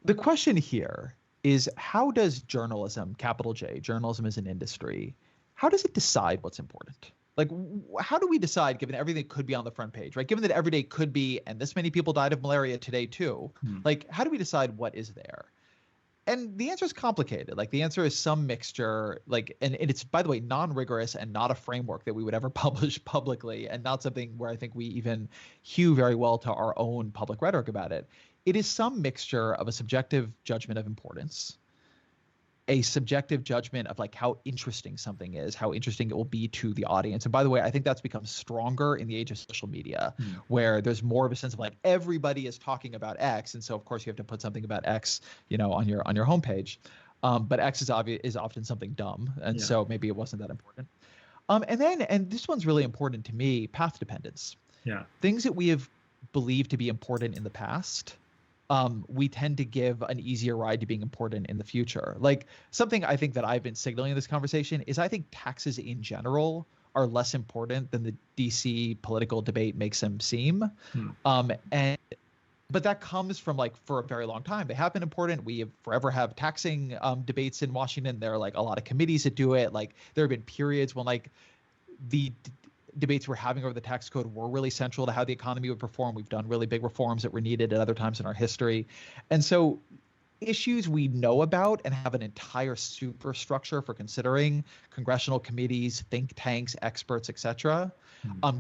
The question here is, how does journalism, capital J, journalism as an industry, how does it decide what's important? Like, how do we decide, given everything that could be on the front page, right? Given that every day could be, and this many people died of malaria today too, like, how do we decide what is there? And the answer is complicated. Like, the answer is some mixture, like, and it's, by the way, non-rigorous and not a framework that we would ever publish publicly, and not something where I think we even hew very well to our own public rhetoric about it. It is some mixture of a subjective judgment of importance, a subjective judgment of like how interesting something is, how interesting it will be to the audience. And by the way, I think that's become stronger in the age of social media, where there's more of a sense of like everybody is talking about X, and so of course you have to put something about X, on your homepage. But X is often something dumb, and so maybe it wasn't that important. And this one's really important to me: path dependence. Yeah, things that we have believed to be important in the past, we tend to give an easier ride to being important in the future. Like, something I think that I've been signaling in this conversation is I think taxes in general are less important than the DC political debate makes them seem. But that comes from, like, for a very long time, they have been important. We have forever have taxing debates in Washington. There are like a lot of committees that do it. Like, there have been periods when like the debates we're having over the tax code were really central to how the economy would perform. We've done really big reforms that were needed at other times in our history. And so issues we know about and have an entire superstructure for considering, congressional committees, think tanks, experts, et cetera,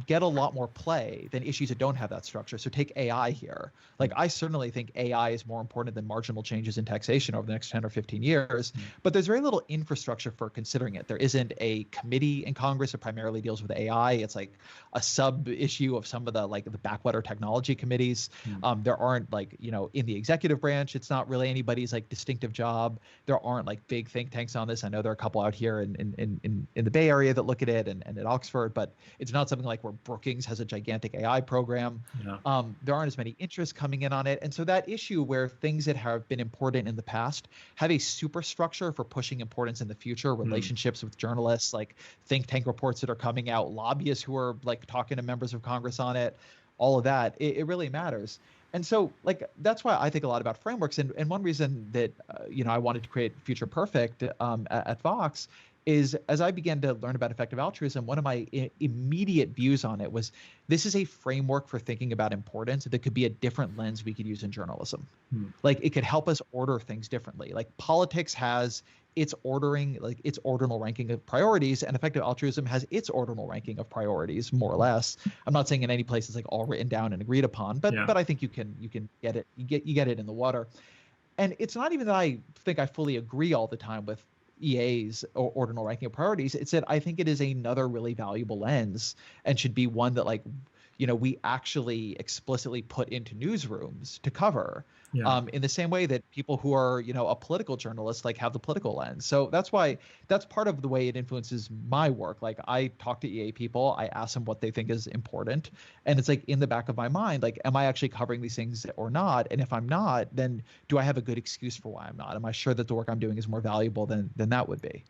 get a lot more play than issues that don't have that structure. So take AI here. Like, I certainly think AI is more important than marginal changes in taxation over the next 10 or 15 years, but there's very little infrastructure for considering it. There isn't a committee in Congress that primarily deals with AI. It's like a sub issue of some of the backwater technology committees. There aren't in the executive branch, it's not really anybody's like distinctive job. There aren't like big think tanks on this. I know there are a couple out here in the Bay Area that look at it, and at Oxford, but it's not something like where Brookings has a gigantic AI program. There aren't as many interests coming in on it. And so that issue where things that have been important in the past have a superstructure for pushing importance in the future, relationships with journalists, like think tank reports that are coming out, lobbyists who are like talking to members of Congress on it, all of that, it really matters. And so, like, that's why I think a lot about frameworks. And one reason that, I wanted to create Future Perfect at Vox is, as I began to learn about effective altruism, one of my immediate views on it was, this is a framework for thinking about importance that could be a different lens we could use in journalism. Like, it could help us order things differently. Like, politics has its ordering, like its ordinal ranking of priorities, and effective altruism has its ordinal ranking of priorities, more or less. I'm not saying in any place it's like all written down and agreed upon, but I think you can get it. You get it in the water. And it's not even that I think I fully agree all the time with EA's ordinal ranking of priorities. It's that I think it is another really valuable lens, and should be one that we actually explicitly put into newsrooms to cover, in the same way that people who are, a political journalist, like, have the political lens. So that's part of the way it influences my work. Like, I talk to EA people, I ask them what they think is important, and it's like in the back of my mind, like, am I actually covering these things or not? And if I'm not, then do I have a good excuse for why I'm not? Am I sure that the work I'm doing is more valuable than that would be?